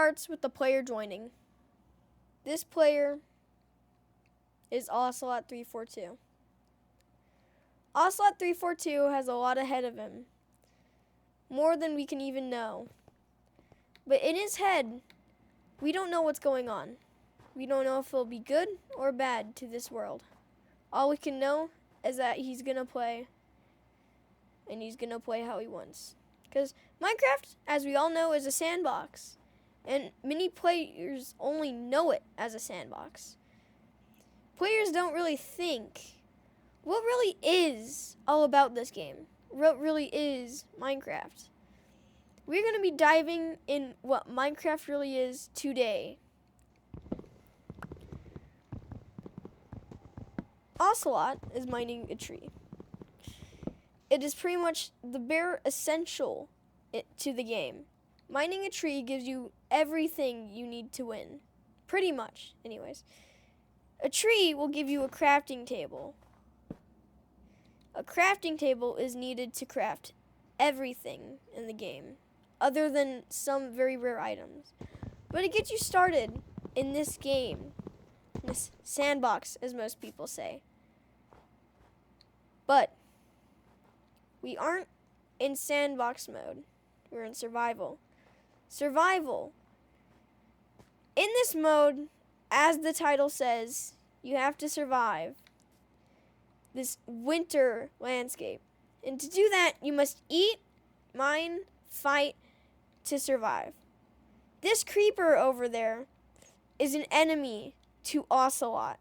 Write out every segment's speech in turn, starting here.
starts with the player joining. This player is Ocelot342. Ocelot342 has a lot ahead of him, more than we can even know. But in his head, we don't know what's going on. We don't know if he'll be good or bad to this world. All we can know is that he's going to play, and he's going to play how he wants. Because Minecraft, as we all know, is a sandbox, and many players only know it as a sandbox. Players don't really think what really is all about this game. What really is Minecraft. We're going to be diving in what Minecraft really is today. Ocelot is mining a tree. It is pretty much the bare essential to the game. Mining a tree gives you everything you need to win. Pretty much, anyways. A tree will give you a crafting table. A crafting table is needed to craft everything in the game, other than some very rare items. But it gets you started in this game, this sandbox, as most people say. But we aren't in sandbox mode. We're in survival. Survival. In this mode, as the title says, you have to survive this winter landscape. And to do that, you must eat, mine, fight to survive. This creeper over there is an enemy to Ocelot.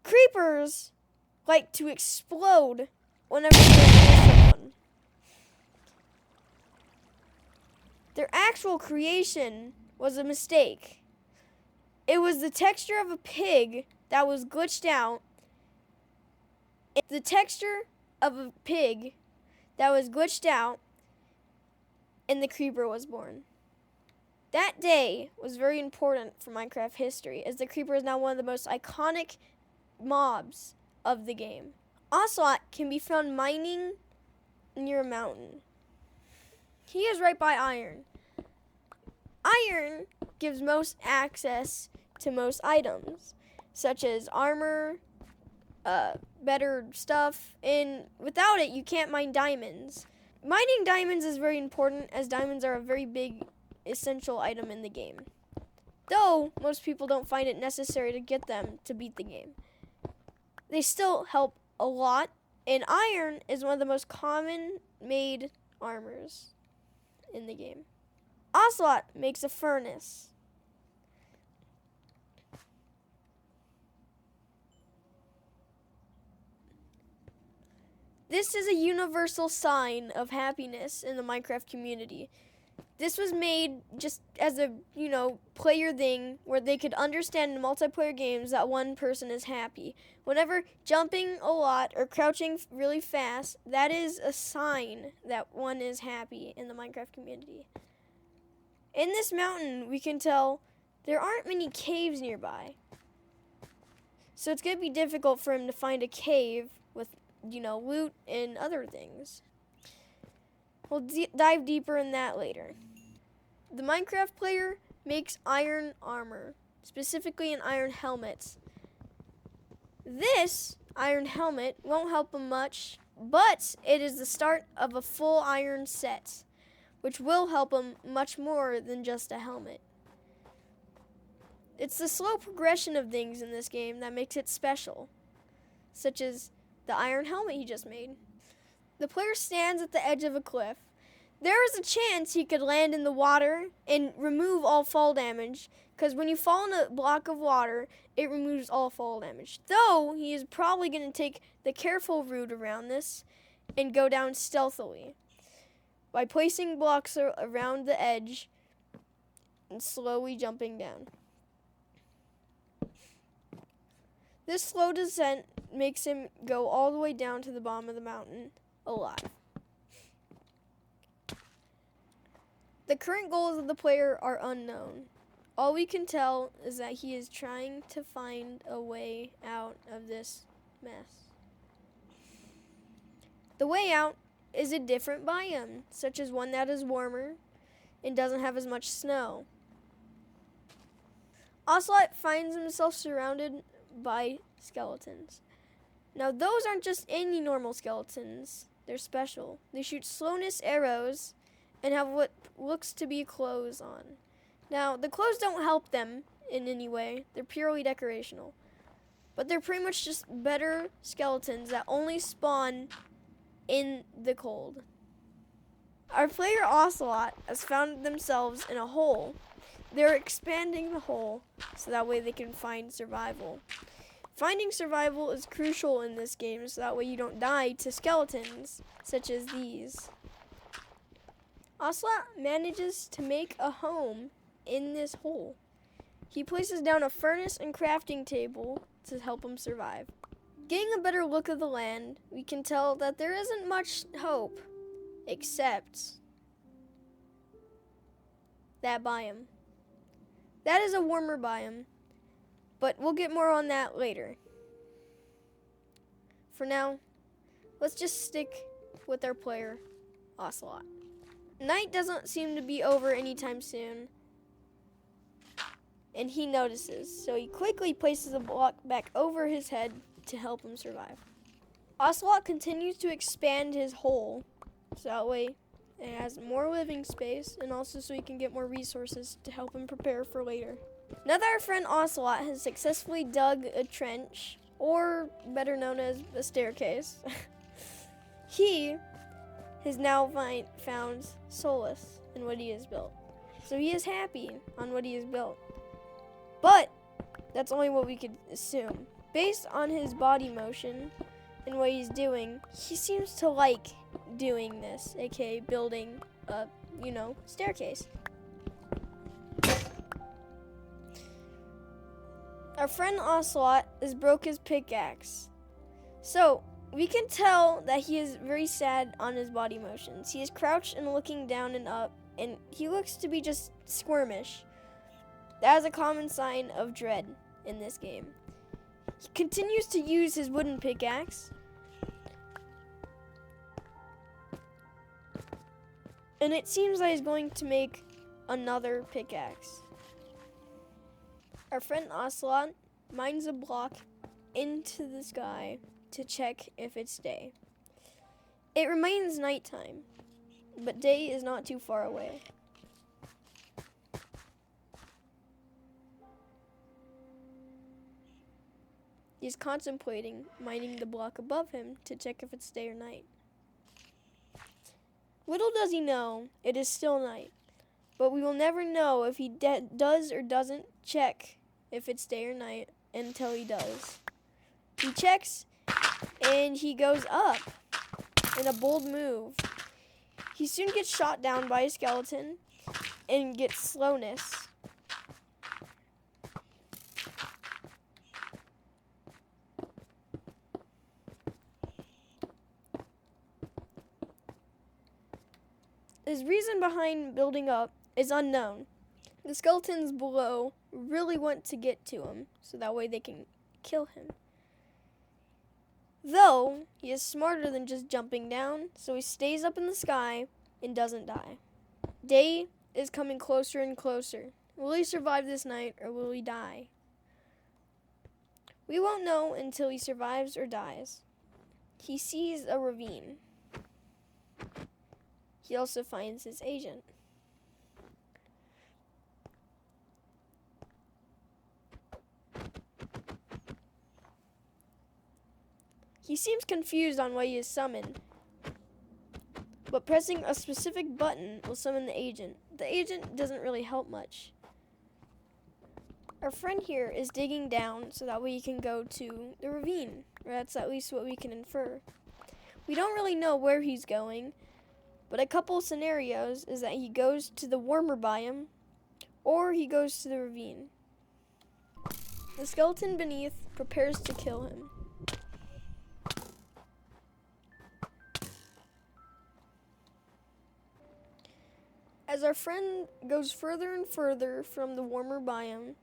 Creepers like to explode whenever they're near someone. Their actual creation was a mistake. It was the texture of a pig that was glitched out. The texture of a pig that was glitched out, and the creeper was born. That day was very important for Minecraft history, as the creeper is now one of the most iconic mobs of the game. Ocelot can be found mining near a mountain. He is right by iron. Iron gives most access to most items, such as armor, better stuff, and without it, you can't mine diamonds. Mining diamonds is very important, as diamonds are a very big, essential item in the game. Though, most people don't find it necessary to get them to beat the game. They still help a lot, and iron is one of the most common made armors in the game. Ocelot makes a furnace. This is a universal sign of happiness in the Minecraft community. This was made just as a, player thing where they could understand in multiplayer games that one person is happy. Whenever jumping a lot or crouching really fast, that is a sign that one is happy in the Minecraft community. In this mountain, we can tell there aren't many caves nearby. So it's going to be difficult for him to find a cave with loot and other things. We'll dive deeper in that later. The Minecraft player makes iron armor, specifically an iron helmet. This iron helmet won't help him much, but it is the start of a full iron set, which will help him much more than just a helmet. It's the slow progression of things in this game that makes it special, such as the iron helmet he just made. The player stands at the edge of a cliff. There is a chance he could land in the water and remove all fall damage, because when you fall in a block of water, it removes all fall damage. Though, he is probably going to take the careful route around this and go down stealthily by placing blocks around the edge and slowly jumping down. This slow descent makes him go all the way down to the bottom of the mountain alive. The current goals of the player are unknown. All we can tell is that he is trying to find a way out of this mess. The way out is a different biome, such as one that is warmer, and doesn't have as much snow. Ocelot finds himself surrounded by skeletons. Now, those aren't just any normal skeletons. They're special. They shoot slowness arrows and have what looks to be clothes on. Now, the clothes don't help them in any way. They're purely decorational. But they're pretty much just better skeletons that only spawn in the cold. Our player Ocelot has found themselves in a hole. They're expanding the hole so that way they can find survival. Finding survival is crucial in this game so that way you don't die to skeletons such as these. Ocelot manages to make a home in this hole. He places down a furnace and crafting table to help him survive. Getting a better look of the land, we can tell that there isn't much hope except that biome. That is a warmer biome, but we'll get more on that later. For now, let's just stick with our player, Ocelot. Night doesn't seem to be over anytime soon, and he notices, so he quickly places a block back over his head to help him survive. Ocelot continues to expand his hole, so that way it has more living space, and also so he can get more resources to help him prepare for later. Now that our friend Ocelot has successfully dug a trench, or better known as a staircase, he has now found solace in what he has built. So he is happy on what he has built. But that's only what we could assume. Based on his body motion and what he's doing, he seems to like doing this, aka building a, staircase. Our friend Ocelot has broke his pickaxe. So, we can tell that he is very sad on his body motions. He is crouched and looking down and up, and he looks to be just squirmish. That is a common sign of dread in this game. He continues to use his wooden pickaxe, and it seems like he's going to make another pickaxe. Our friend Ocelot mines a block into the sky to check if it's day. It remains nighttime, but day is not too far away. He's contemplating mining the block above him to check if it's day or night. Little does he know, it is still night, but we will never know if he does or doesn't check if it's day or night until he does. He checks and he goes up in a bold move. He soon gets shot down by a skeleton and gets slowness. His reason behind building up is unknown. The skeletons below really want to get to him, so that way they can kill him. Though, he is smarter than just jumping down, so he stays up in the sky and doesn't die. Day is coming closer and closer. Will he survive this night, or will he die? We won't know until he survives or dies. He sees a ravine. He also finds his agent. He seems confused on why he is summoned, but pressing a specific button will summon the agent. The agent doesn't really help much. Our friend here is digging down so that way he can go to the ravine, or that's at least what we can infer. We don't really know where he's going, but a couple scenarios is that he goes to the warmer biome, or he goes to the ravine. The skeleton beneath prepares to kill him. As our friend goes further and further from the warmer biome,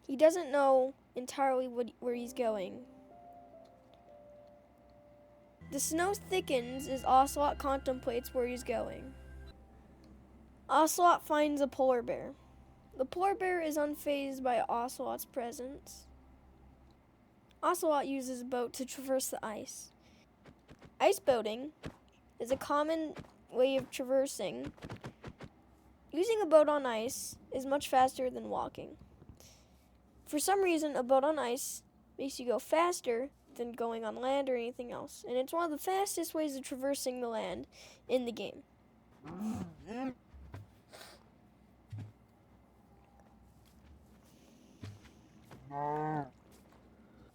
he doesn't know entirely where he's going. The snow thickens as Ocelot contemplates where he's going. Ocelot finds a polar bear. The polar bear is unfazed by Ocelot's presence. Ocelot uses a boat to traverse the ice. Ice boating is a common way of traversing. Using a boat on ice is much faster than walking. For some reason, a boat on ice makes you go faster than going on land or anything else, and it's one of the fastest ways of traversing the land in the game.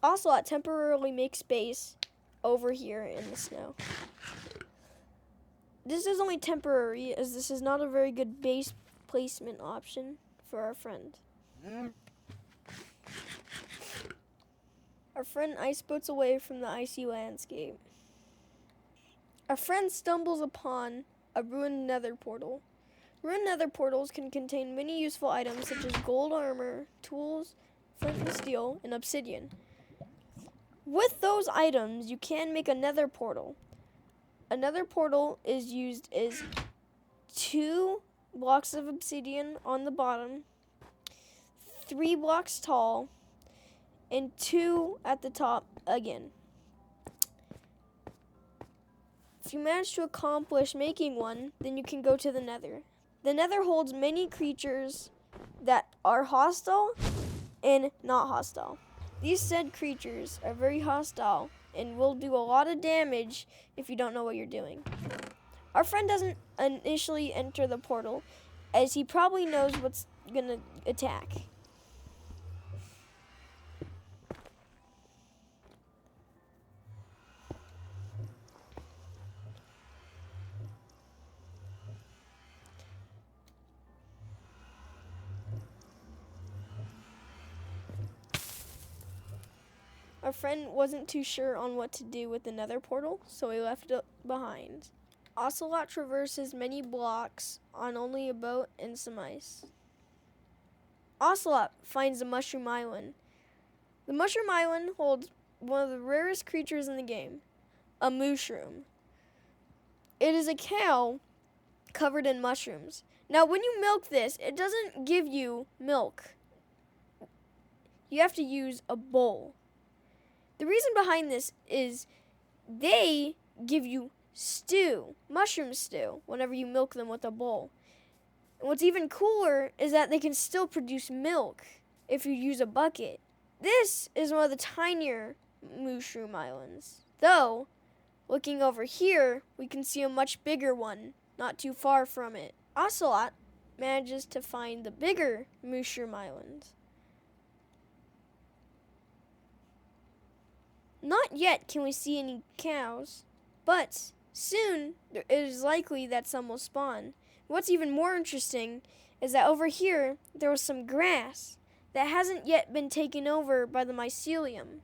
Ocelot temporarily makes base over here in the snow. This is only temporary, as this is not a very good base placement option for our friend. Our friend ice boats away from the icy landscape. Our friend stumbles upon a ruined nether portal. Ruined nether portals can contain many useful items such as gold armor, tools, flint and steel, and obsidian. With those items, you can make a nether portal. A nether portal is used as 2 blocks of obsidian on the bottom, 3 blocks tall, and 2 at the top again. If you manage to accomplish making one, then you can go to the nether. The nether holds many creatures that are hostile and not hostile. These said creatures are very hostile and will do a lot of damage if you don't know what you're doing. Our friend doesn't initially enter the portal, as he probably knows what's gonna attack. Our friend wasn't too sure on what to do with the nether portal, so he left it behind. Ocelot traverses many blocks on only a boat and some ice. Ocelot finds the Mushroom Island. The Mushroom Island holds one of the rarest creatures in the game, a mushroom. It is a cow covered in mushrooms. Now, when you milk this, it doesn't give you milk. You have to use a bowl. The reason behind this is they give you stew, mushroom stew, whenever you milk them with a bowl. And what's even cooler is that they can still produce milk if you use a bucket. This is one of the tinier mushroom islands. Though, looking over here, we can see a much bigger one, not too far from it. Ocelot manages to find the bigger mushroom island. Not yet can we see any cows, but soon it is likely that some will spawn. What's even more interesting is that over here there was some grass that hasn't yet been taken over by the mycelium.